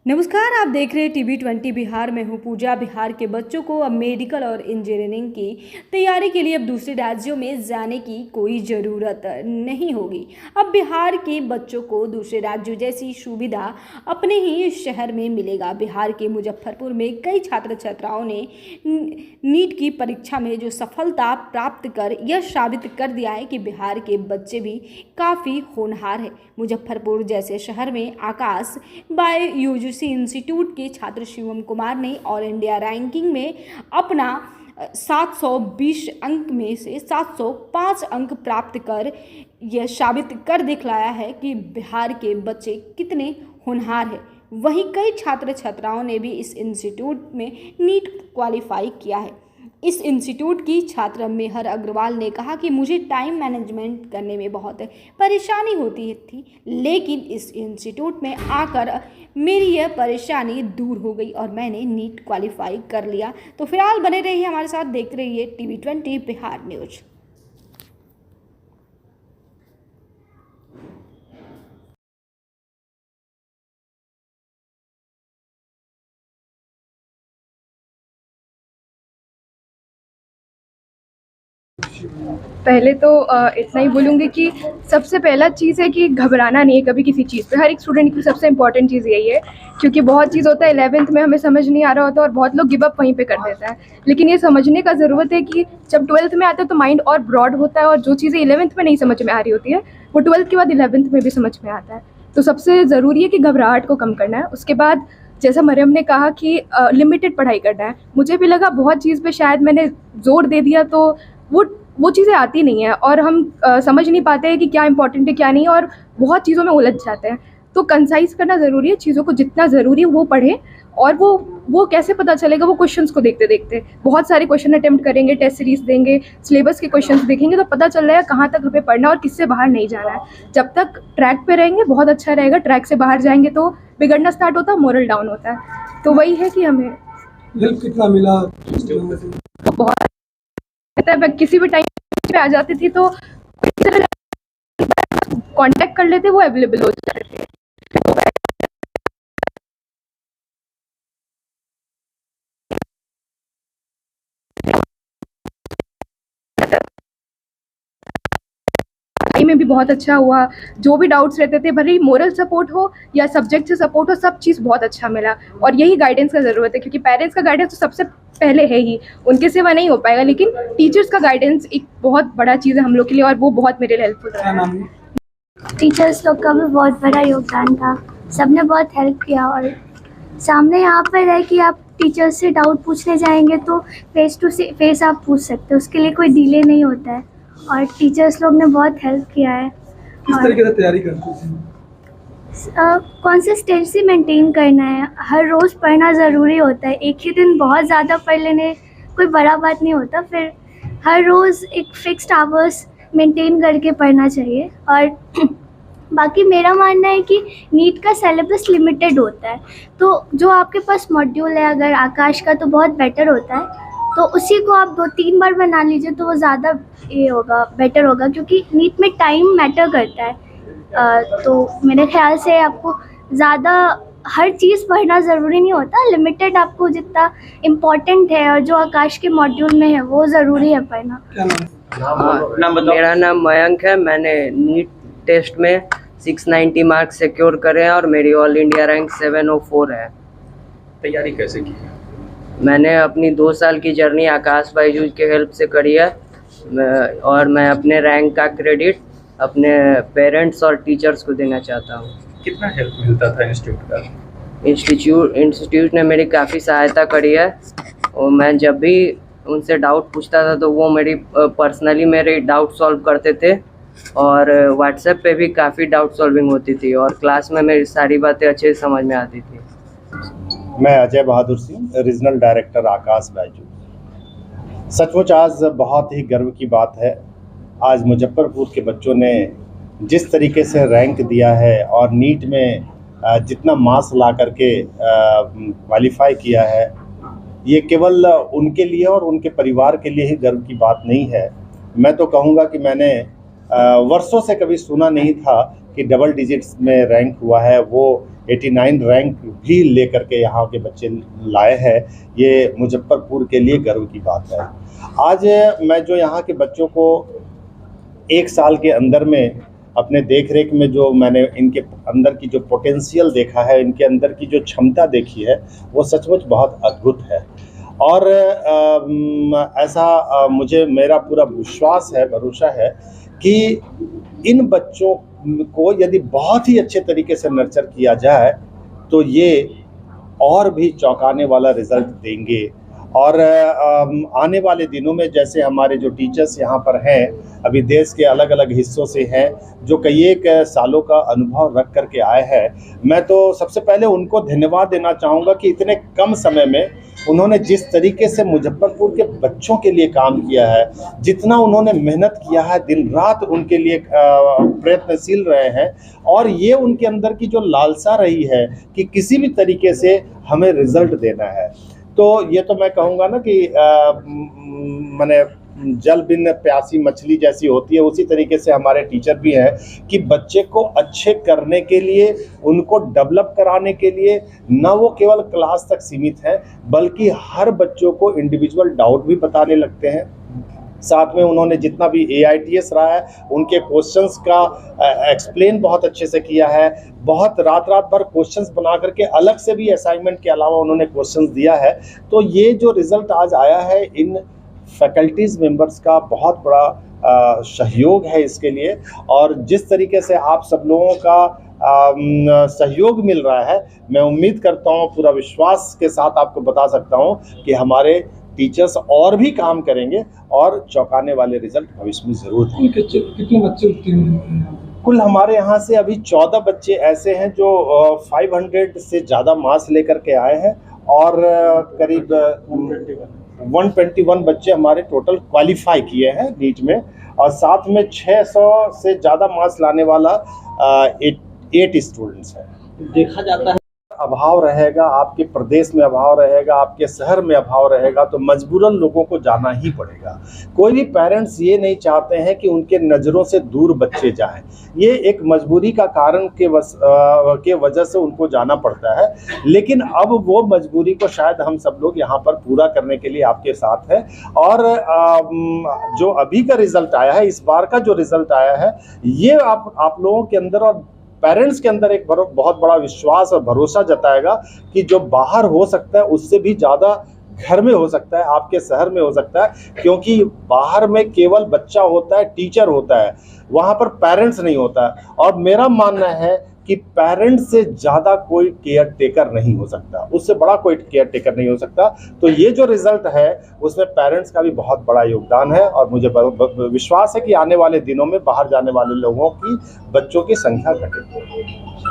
नमस्कार, आप देख रहे हैं टीवी 20 बिहार में हूँ पूजा। बिहार के बच्चों को अब मेडिकल और इंजीनियरिंग की तैयारी के लिए अब दूसरे राज्यों में जाने की कोई ज़रूरत नहीं होगी। अब बिहार के बच्चों को दूसरे राज्यों जैसी सुविधा अपने ही शहर में मिलेगा। बिहार के मुजफ्फरपुर में कई छात्र छात्राओं ने नीट की परीक्षा में जो सफलता प्राप्त कर यह साबित कर दिया है कि बिहार के बच्चे भी काफ़ी होनहार है। मुजफ्फरपुर जैसे शहर में आकाश बायोलॉजी इंस्टीट्यूट के छात्र शिवम कुमार ने ऑल इंडिया रैंकिंग में अपना 720 अंक में से 705 अंक प्राप्त कर यह साबित कर दिखलाया है कि बिहार के बच्चे कितने होनहार हैं। वहीं कई छात्र छात्राओं ने भी इस इंस्टीट्यूट में नीट क्वालिफाई किया है। इस इंस्टीट्यूट की छात्र मेहर अग्रवाल ने कहा कि मुझे टाइम मैनेजमेंट करने में बहुत परेशानी होती थी, लेकिन इस इंस्टीट्यूट में आकर मेरी यह परेशानी दूर हो गई और मैंने नीट क्वालिफाई कर लिया। तो फिलहाल बने रहिए हमारे साथ, देखते रहिए टीवी 20 बिहार न्यूज। पहले तो इतना ही बोलूँगी कि सबसे पहला चीज़ है कि घबराना नहीं है कभी किसी चीज़ पे। हर एक स्टूडेंट की सबसे इम्पॉर्टेंट चीज़ यही है, क्योंकि बहुत चीज़ होता है 11th में हमें समझ नहीं आ रहा होता और बहुत लोग गिव अप वहीं पे कर देता है। लेकिन ये समझने का ज़रूरत है कि जब 12th में आता है तो माइंड और ब्रॉड होता है और जो चीज़ें 11th में नहीं समझ में आ रही होती है वो 12th के बाद 11th में भी समझ में आता है। तो सबसे ज़रूरी है कि घबराहट को कम करना है। उसके बाद जैसा मरियम ने कहा कि लिमिटेड पढ़ाई करना है। मुझे भी लगा बहुत चीज़ पे शायद मैंने ज़ोर दे दिया तो वो चीज़ें आती नहीं है और हम समझ नहीं पाते हैं कि क्या इंपॉर्टेंट है क्या नहीं, और बहुत चीज़ों में उलझ जाते हैं। तो कंसाइज करना ज़रूरी है, चीज़ों को जितना ज़रूरी है वो पढ़ें। और वो कैसे पता चलेगा? वो क्वेश्चंस को देखते देखते बहुत सारे क्वेश्चन अटेम्प्ट करेंगे, टेस्ट सीरीज देंगे, सिलेबस के क्वेश्चंस देखेंगे तो पता चल जाएगा कहाँ तक हमें पढ़ना और किससे बाहर नहीं जाना है। जब तक ट्रैक पे रहेंगे बहुत अच्छा रहेगा, ट्रैक से बाहर जाएंगे तो बिगड़ना स्टार्ट होता है, मोरल डाउन होता है। तो वही है कि हमें हेल्प कितना मिला? बहुत किसी भी टाइम पे आ जाती थी तो कांटेक्ट कर लेते, वो अवेलेबल हो जाते थे। में भी बहुत अच्छा हुआ। जो भी डाउट्स रहते थे, भले ही मोरल सपोर्ट हो या सब्जेक्ट से सपोर्ट हो, सब चीज़ बहुत अच्छा मिला। और यही गाइडेंस का ज़रूरत है, क्योंकि पेरेंट्स का गाइडेंस तो सबसे पहले है ही, उनके सिवा नहीं हो पाएगा, लेकिन टीचर्स का गाइडेंस एक बहुत बड़ा चीज़ है हम लोग के लिए और वो बहुत मेरे लिए हेल्पफुल रहा। टीचर्स लोग का भी बहुत बड़ा योगदान था, सबने बहुत हेल्प किया। और सामने यहाँ पर है कि आप टीचर्स से डाउट पूछने जाएंगे तो फेस टू फेस आप पूछ सकते हो, उसके लिए कोई डिले नहीं होता है और टीचर्स लोग ने बहुत हेल्प किया है। किस तरीके से तैयारी करते थे? कंसिस्टेंसी मेंटेन करना है, हर रोज़ पढ़ना ज़रूरी होता है। एक ही दिन बहुत ज़्यादा पढ़ लेने कोई बड़ा बात नहीं होता, फिर हर रोज़ एक फिक्स्ड आवर्स मेंटेन करके पढ़ना चाहिए। और बाकी मेरा मानना है कि नीट का सिलेबस लिमिटेड होता है, तो जो आपके पास मॉड्यूल है अगर आकाश का तो बहुत बेटर होता है, तो उसी को आप 2-3 बार बना लीजिए तो वो ज़्यादा ये होगा, बेटर होगा, क्योंकि नीट में टाइम मैटर करता है। तो मेरे ख्याल से आपको ज़्यादा हर चीज़ पढ़ना ज़रूरी नहीं होता, लिमिटेड आपको जितना इम्पोर्टेंट है और जो आकाश के मॉड्यूल में है वो ज़रूरी है पढ़ना। मेरा नाम मयंक है। मैंने नीट टेस्ट में 690 मार्क्स सिक्योर करे हैं और मेरी ऑल इंडिया रैंक 704 है। तैयारी कैसे की है? मैंने अपनी 2 साल की जर्नी आकाश बायजूस के हेल्प से करी है और मैं अपने रैंक का क्रेडिट अपने पेरेंट्स और टीचर्स को देना चाहता हूँ। कितना हेल्प मिलता था इंस्टीट्यूट का? इंस्टीट्यूट ने मेरी काफ़ी सहायता करी है और मैं जब भी उनसे डाउट पूछता था तो वो मेरी पर्सनली मेरे डाउट सॉल्व करते थे और व्हाट्सएप पे भी काफ़ी डाउट सॉल्विंग होती थी और क्लास में मेरी सारी बातें अच्छे से समझ में आती थी। मैं अजय बहादुर सिंह, रीजनल डायरेक्टर आकाश बायजूस। सचमुच आज बहुत ही गर्व की बात है, आज मुजफ्फरपुर के बच्चों ने जिस तरीके से रैंक दिया है और नीट में जितना मार्क्स ला करके क्वालिफाई किया है, ये केवल उनके लिए और उनके परिवार के लिए ही गर्व की बात नहीं है। मैं तो कहूँगा कि मैंने वर्षों से कभी सुना नहीं था कि डबल डिजिट्स में रैंक हुआ है, वो 89 रैंक भी लेकर के यहाँ के बच्चे लाए हैं। ये मुजफ्फरपुर के लिए गर्व की बात है। आज मैं जो यहाँ के बच्चों को 1 साल के अंदर में अपने देख रेख में जो मैंने इनके अंदर की जो पोटेंशियल देखा है, इनके अंदर की जो क्षमता देखी है, वो सचमुच बहुत अद्भुत है। और ऐसा मुझे मेरा पूरा विश्वास है, भरोसा है कि इन बच्चों को यदि बहुत ही अच्छे तरीके से नर्चर किया जाए तो ये और भी चौंकाने वाला रिजल्ट देंगे। और आने वाले दिनों में जैसे हमारे जो टीचर्स यहाँ पर हैं, अभी देश के अलग अलग हिस्सों से हैं, जो कई एक सालों का अनुभव रख करके आए हैं, मैं तो सबसे पहले उनको धन्यवाद देना चाहूँगा कि इतने कम समय में उन्होंने जिस तरीके से मुजफ्फरपुर के बच्चों के लिए काम किया है, जितना उन्होंने मेहनत किया है, दिन रात उनके लिए प्रयत्नशील रहे हैं, और ये उनके अंदर की जो लालसा रही है कि किसी भी तरीके से हमें रिजल्ट देना है। तो ये तो मैं कहूँगा ना कि मैंने जल बिन प्यासी मछली जैसी होती है, उसी तरीके से हमारे टीचर भी हैं कि बच्चे को अच्छे करने के लिए, उनको डेवलप कराने के लिए न वो केवल क्लास तक सीमित है, बल्कि हर बच्चों को इंडिविजुअल डाउट भी बताने लगते हैं। साथ में उन्होंने जितना भी AITS रहा है, उनके क्वेश्चंस का एक्सप्लेन बहुत अच्छे से किया है। बहुत रात भर क्वेश्चंस बना करके अलग से भी असाइनमेंट के अलावा उन्होंने क्वेश्चंस दिया है। तो ये जो रिज़ल्ट आज आया है, इन फैकल्टीज़ मेंबर्स का बहुत बड़ा सहयोग है इसके लिए। और जिस तरीके से आप सब लोगों का सहयोग मिल रहा है, मैं उम्मीद करता हूँ, पूरा विश्वास के साथ आपको बता सकता हूँ कि हमारे टीचर्स और भी काम करेंगे और चौंकाने वाले रिजल्ट भविष्य में ज़रूर देंगे। कितने बच्चे उत्तीर्ण हैं? कुल हमारे यहाँ से अभी 14 बच्चे ऐसे हैं जो 500 से ज़्यादा मार्क्स लेकर के आए हैं, और करीब 121 बच्चे हमारे टोटल क्वालिफाई किए हैं नीट में, और साथ में 600 से ज़्यादा मार्क्स लाने वाला 8 स्टूडेंट्स हैं। देखा जाता है अभाव रहेगा, आपके प्रदेश में अभाव रहेगा, आपके शहर में अभाव रहेगा, तो मजबूरन लोगों को जाना ही पड़ेगा। कोई भी पेरेंट्स ये नहीं चाहते हैं कि उनके नज़रों से दूर बच्चे जाएं। ये एक मजबूरी का कारण के वजह से उनको जाना पड़ता है, लेकिन अब वो मजबूरी को शायद हम सब लोग यहाँ पर पूरा करने के लिए आपके साथ हैं। और जो अभी का रिज़ल्ट आया है, इस बार का जो रिज़ल्ट आया है, ये आप लोगों के अंदर और पेरेंट्स के अंदर एक बहुत बड़ा विश्वास और भरोसा जताएगा कि जो बाहर हो सकता है उससे भी ज़्यादा घर में हो सकता है, आपके शहर में हो सकता है। क्योंकि बाहर में केवल बच्चा होता है, टीचर होता है, वहाँ पर पेरेंट्स नहीं होता है। और मेरा मानना है कि पेरेंट्स से ज़्यादा कोई केयर टेकर नहीं हो सकता, उससे बड़ा कोई केयर टेकर नहीं हो सकता। तो ये जो रिज़ल्ट है उसमें पेरेंट्स का भी बहुत बड़ा योगदान है, और मुझे विश्वास है कि आने वाले दिनों में बाहर जाने वाले लोगों की, बच्चों की संख्या घटेगी।